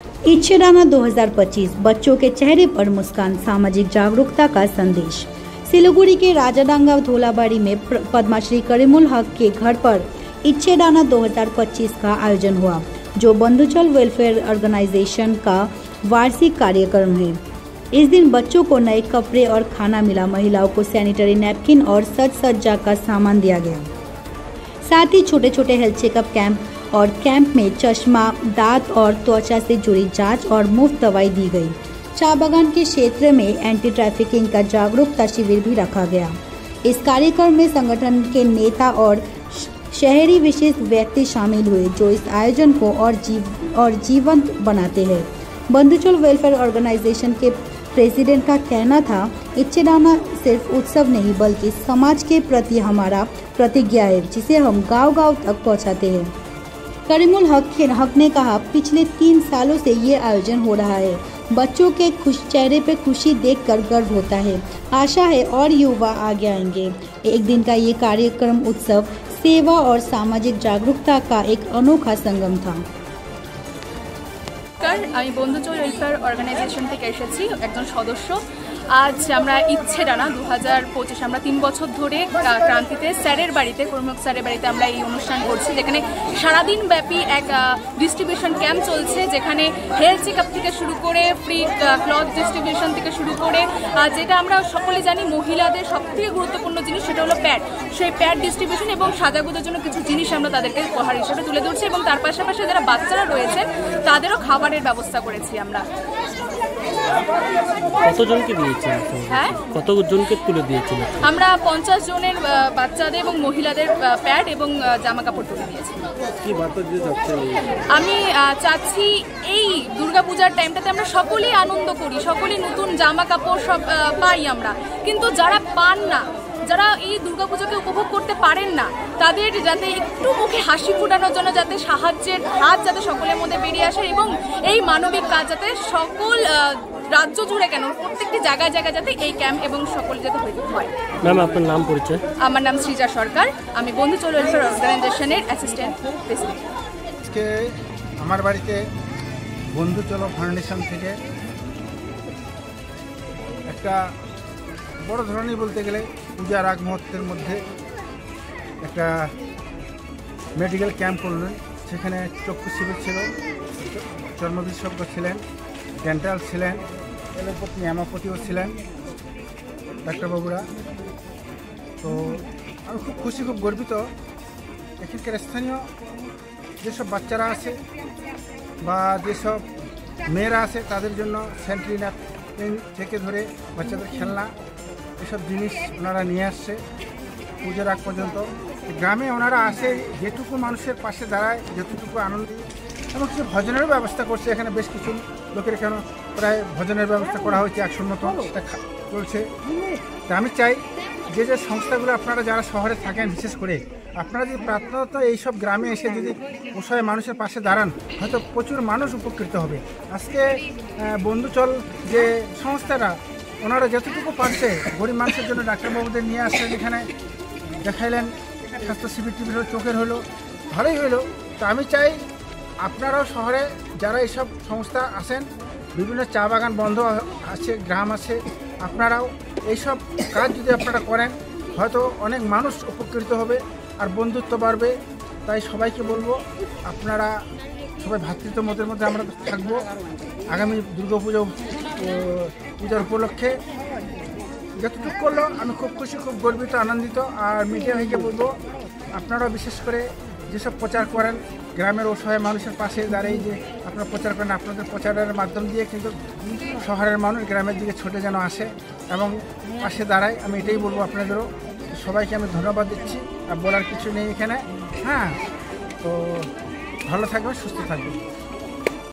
इच्छेदाना 2025 बच्चों के चेहरे पर मुस्कान, सामाजिक जागरूकता का संदेश। सिलीगुड़ी के राजाडांगा धोलाबाड़ी में पद्मश्री करीमुल हक के घर पर इच्छेदाना 2025 का आयोजन हुआ, जो बंधुचल वेलफेयर ऑर्गेनाइजेशन का वार्षिक कार्यक्रम है। इस दिन बच्चों को नए कपड़े और खाना मिला। महिलाओं को सैनिटरी नैपकिन और सज सज्जा का सामान दिया गया। साथ ही छोटे छोटे हेल्थ चेकअप कैंप और कैंप में चश्मा, दांत और त्वचा से जुड़ी जांच और मुफ्त दवाई दी गई। चाय बागान के क्षेत्र में एंटी ट्रैफिकिंग का जागरूकता शिविर भी रखा गया। इस कार्यक्रम में संगठन के नेता और शहरी विशिष्ट व्यक्ति शामिल हुए, जो इस आयोजन को और जीवंत बनाते हैं। बंधुचल वेलफेयर ऑर्गेनाइजेशन के प्रेसिडेंट का कहना था, इच्छेदाना सिर्फ उत्सव नहीं बल्कि समाज के प्रति हमारा प्रतिज्ञा है, जिसे हम गांव-गांव तक पहुंचाते हैं। करीमुल हक ने कहा, पिछले 3 सालों से ये आयोजन हो रहा है। बच्चों के चेहरे पे खुशी देखकर गर्व होता है। आशा है और युवा आगे आएंगे। एक दिन का ये कार्यक्रम उत्सव, सेवा और सामाजिक जागरूकता का एक अनोखा संगम था। আমি বন্ধুচল ওয়েলফেয়ার অর্গানাইজেশন থেকে এসেছি, একজন সদস্য। আজ আমরা ইচ্ছেদানা 2025 আমরা 3 বছর ধরে ক্রান্তিতে স্যারের বাড়িতে, কর্মক স্যারের বাড়িতে আমরা এই অনুষ্ঠান করছি, যেখানে সারাদিন ব্যাপী এক ডিস্ট্রিবিউশন ক্যাম্প চলছে, যেখানে হেলথ চেকআপ থেকে শুরু করে ফ্রি ক্লথ ডিস্ট্রিবিউশন থেকে শুরু করে, যেটা আমরা সকলে জানি মহিলাদের সবথেকে গুরুত্বপূর্ণ জিনিস সেটা হলো প্যাড। সেই প্যাড ডিস্ট্রিবিউশন এবং সাজাগোজার জন্য কিছু জিনিস আমরা তাদেরকে উপহার হিসেবে তুলে ধরছি, এবং তার পাশাপাশি যারা বাচ্চারা রয়েছেন তাদেরও খাবারের ব্যবস্থা করেছি আমরা। কতজনকে দিয়েছেন? হ্যাঁ, কতজনকে তুলে দিয়েছেন? আমরা 50 জনের বাচ্চাদের এবং মহিলাদের প্যাড এবং জামা কাপড় তুলে দিয়েছি। কি বার্তা দিতে চাচ্ছেন? আমি চাচ্ছি এই দুর্গাপূজার টাইমটাতে আমরা সকলেই আনন্দ করি, সকলেই নতুন জামা কাপড় সব পাই আমরা, কিন্তু যারা পান না, যারা এই দুর্গাপূজাকে উপভোগ করতে পারেন না, তাদের যাতে একটু মুখে হাসি ফোটানোর জন্য যাতে সাহায্যের হাত যাতে সকলের মধ্যে বেরিয়ে আসে, এবং এই মানবিক কাজ যাতে সকল রাজ্য জুড়ে কেন প্রত্যেকটি জায়গায় জায়গায় যাতে এই ক্যাম্প এবং সকল যাতে হয়। ম্যাম, আপনার নাম পরিচয়? আমার নাম সৃজা সরকার, আমি বন্ধুচল ওয়েলফেয়ার অর্গানাইজেশনের অ্যাসিস্ট্যান্ট প্রেসিডেন্ট। আজকে আমার বাড়িতে বন্ধুচল ফাউন্ডেশন থেকে একটা বড় ধরনের বলতে গেলে পূজার আগ মুহূর্তের মধ্যে একটা মেডিকেল ক্যাম্প করলেন। সেখানে চক্ষু শিবির ছিল, চর্ম বিশেষজ্ঞ ছিলেন, ডেন্টাল ছিলেন, এলোপ্যাথি হেমোপ্যাথিও ছিলেন ডাক্তারবাবুরা। তো আমি খুব খুশি, খুব গর্বিত। এখানকার স্থানীয় যেসব বাচ্চারা আছে বা যেসব মেয়েরা আছে তাদের জন্য স্যানিটারি ন্যাপকিন থেকে ধরে বাচ্চাদের খেলনা, এসব জিনিস ওনারা নিয়ে আসছে পুজোর আগ পর্যন্ত। গ্রামে ওনারা আসে, যেটুকু মানুষের পাশে দাঁড়ায়, যতটুকু আনন্দ, এবং কিছু ভজনেরও ব্যবস্থা করছে। এখানে বেশ কিছু লোকের কেন প্রায় ভজনের ব্যবস্থা করা হয়েছে, 100 মতো সেটা চলছে। তা আমি চাই যে সংস্থাগুলো আপনারা যারা শহরে থাকেন, বিশেষ করে আপনারা যদি প্রার্থনাত এইসব গ্রামে এসে যদি অসহায় মানুষের পাশে দাঁড়ান, হয়তো প্রচুর মানুষ উপকৃত হবে। আজকে বন্ধুচল যে সংস্থারা, ওনারা যতটুকু পারছে গরিব মানুষের জন্য ডাক্তারবাবুদের নিয়ে আসলেন, এখানে দেখাইলেন, স্বাস্থ্য শিবির টিবির চোখের হলো, ভালোই হলো। তো আমি চাই আপনারাও শহরে যারা এইসব সংস্থা আসেন, বিভিন্ন চা বাগান বন্ধ আছে, গ্রাম আছে, আপনারাও এইসব কাজ যদি আপনারা করেন, হয়তো অনেক মানুষ উপকৃত হবে আর বন্ধুত্ব বাড়বে। তাই সবাইকে বলবো, আপনারা সবাই ভ্রাতৃত্ববোধের মধ্যে আমরা থাকবো। আগামী পূজার উপলক্ষে যতটুকু করলো আমি খুব খুশি, খুব গর্বিত, আনন্দিত। আর মিডিয়া ভাইকে বলবো, আপনারাও বিশেষ করে যেসব প্রচার করেন গ্রামের অসহায় মানুষের পাশে দাঁড়িয়ে, যে আপনারা প্রচার করেন, আপনাদের প্রচারের মাধ্যম দিয়ে কিন্তু শহরের মানুষ গ্রামের দিকে ছুটে যেন আসে এবং পাশে দাঁড়ায়। আমি এটাই বলবো আপনাদেরও। সবাইকে আমি ধন্যবাদ দিচ্ছি, আর বলার কিছু নেই এখানে। হ্যাঁ, তো ভালো থাকবেন, সুস্থ থাকবেন।